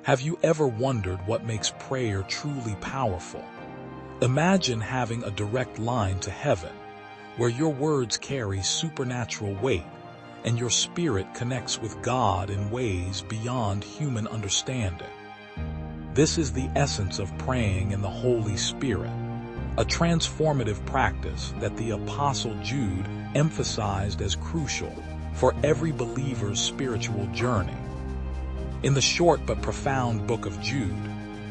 Have you ever wondered what makes prayer truly powerful? Imagine having a direct line to heaven, where your words carry supernatural weight and your spirit connects with God in ways beyond human understanding. This is the essence of praying in the Holy Spirit, a transformative practice that the Apostle Jude emphasized as crucial for every believer's spiritual journey. In the short but profound book of Jude,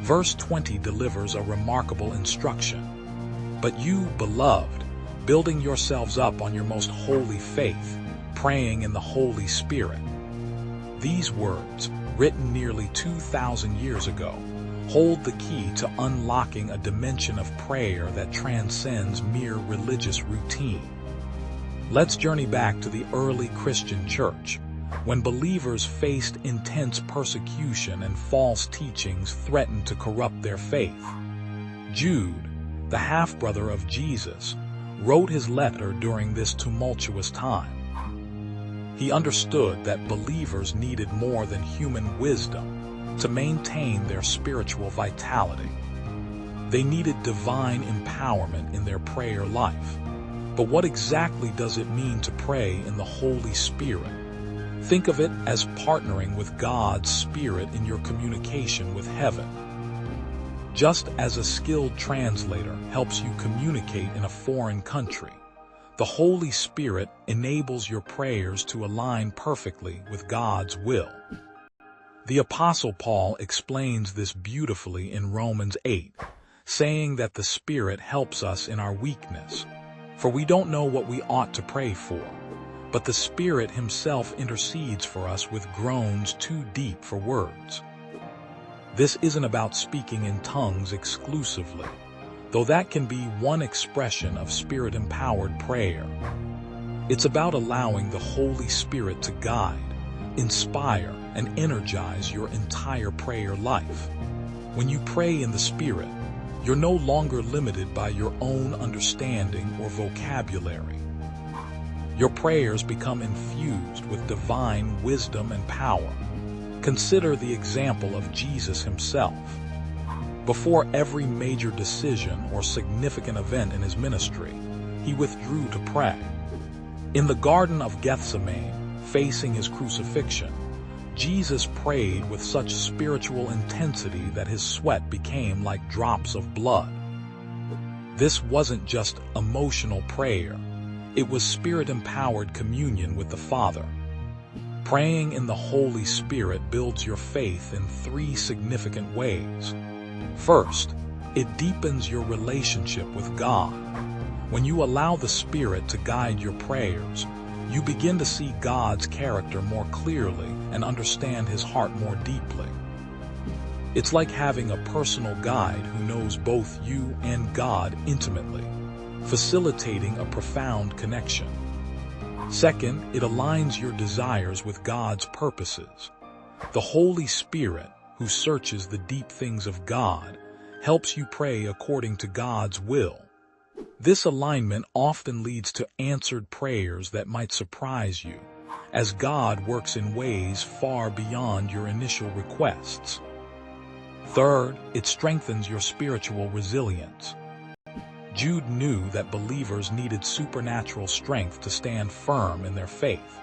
verse 20 delivers a remarkable instruction. But you, beloved, building yourselves up on your most holy faith, praying in the Holy Spirit. These words, written nearly 2,000 years ago, hold the key to unlocking a dimension of prayer that transcends mere religious routine. Let's journey back to the early Christian church, when believers faced intense persecution and false teachings threatened to corrupt their faith. Jude, the half-brother of Jesus, wrote his letter during this tumultuous time. He understood that believers needed more than human wisdom to maintain their spiritual vitality. They needed divine empowerment in their prayer life. But what exactly does it mean to pray in the Holy Spirit? Think of it as partnering with God's Spirit in your communication with heaven. Just as a skilled translator helps you communicate in a foreign country, the Holy Spirit enables your prayers to align perfectly with God's will. The Apostle Paul explains this beautifully in Romans 8, saying that the Spirit helps us in our weakness. For we don't know what we ought to pray for, but the Spirit Himself intercedes for us with groans too deep for words. This isn't about speaking in tongues exclusively, though that can be one expression of Spirit-empowered prayer. It's about allowing the Holy Spirit to guide, inspire, and energize your entire prayer life. When you pray in the Spirit, you're no longer limited by your own understanding or vocabulary. Your prayers become infused with divine wisdom and power. Consider the example of Jesus Himself. Before every major decision or significant event in His ministry, He withdrew to pray. In the Garden of Gethsemane, facing His crucifixion, Jesus prayed with such spiritual intensity that His sweat became like drops of blood. This wasn't just emotional prayer. It was Spirit-empowered communion with the Father. Praying in the Holy Spirit builds your faith in three significant ways. First, it deepens your relationship with God. When you allow the Spirit to guide your prayers, you begin to see God's character more clearly and understand His heart more deeply. It's like having a personal guide who knows both you and God intimately, facilitating a profound connection. Second, it aligns your desires with God's purposes. The Holy Spirit, who searches the deep things of God, helps you pray according to God's will. This alignment often leads to answered prayers that might surprise you, as God works in ways far beyond your initial requests. Third, it strengthens your spiritual resilience. Jude knew that believers needed supernatural strength to stand firm in their faith.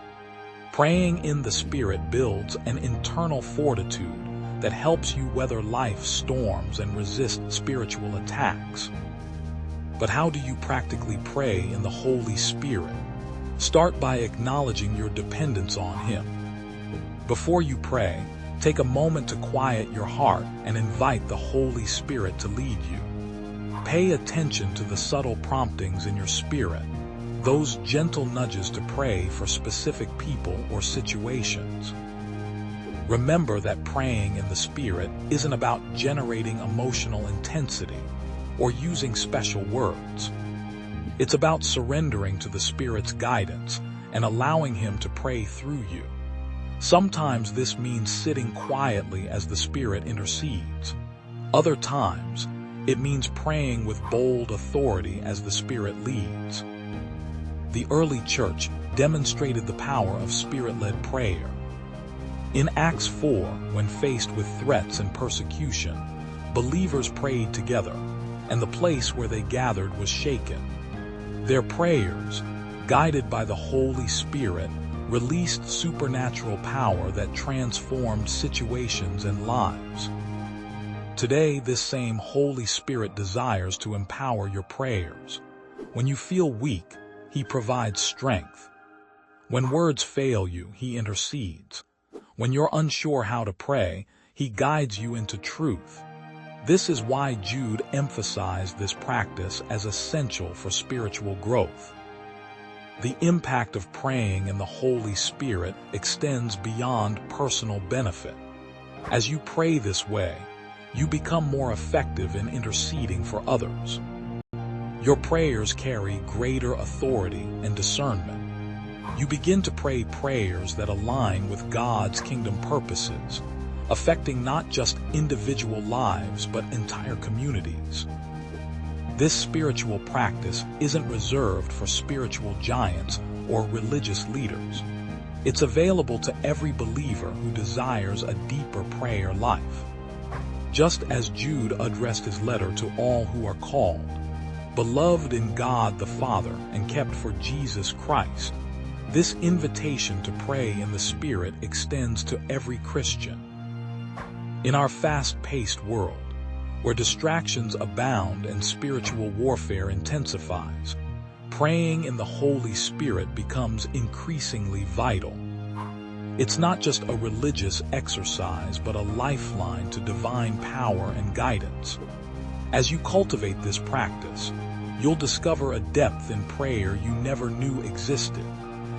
Praying in the Spirit builds an internal fortitude that helps you weather life's storms and resist spiritual attacks. But how do you practically pray in the Holy Spirit? Start by acknowledging your dependence on Him. Before you pray, take a moment to quiet your heart and invite the Holy Spirit to lead you. Pay attention to the subtle promptings in your spirit, those gentle nudges to pray for specific people or situations. Remember that praying in the Spirit isn't about generating emotional intensity or using special words. It's about surrendering to the Spirit's guidance and allowing Him to pray through you. Sometimes this means sitting quietly as the Spirit intercedes. Other times, it means praying with bold authority as the Spirit leads. The early church demonstrated the power of Spirit-led prayer. In Acts 4, when faced with threats and persecution, believers prayed together, and the place where they gathered was shaken. Their prayers, guided by the Holy Spirit, released supernatural power that transformed situations and lives. Today, this same Holy Spirit desires to empower your prayers. When you feel weak, He provides strength. When words fail you, He intercedes. When you're unsure how to pray, He guides you into truth. This is why Jude emphasized this practice as essential for spiritual growth. The impact of praying in the Holy Spirit extends beyond personal benefit. As you pray this way, you become more effective in interceding for others. Your prayers carry greater authority and discernment. You begin to pray prayers that align with God's kingdom purposes, affecting not just individual lives but entire communities. This spiritual practice isn't reserved for spiritual giants or religious leaders. It's available to every believer who desires a deeper prayer life. Just as Jude addressed his letter to all who are called, beloved in God the Father and kept for Jesus Christ, this invitation to pray in the Spirit extends to every Christian. In our fast-paced world, where distractions abound and spiritual warfare intensifies, praying in the Holy Spirit becomes increasingly vital. It's not just a religious exercise, but a lifeline to divine power and guidance. As you cultivate this practice, you'll discover a depth in prayer you never knew existed,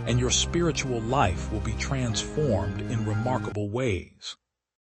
and your spiritual life will be transformed in remarkable ways.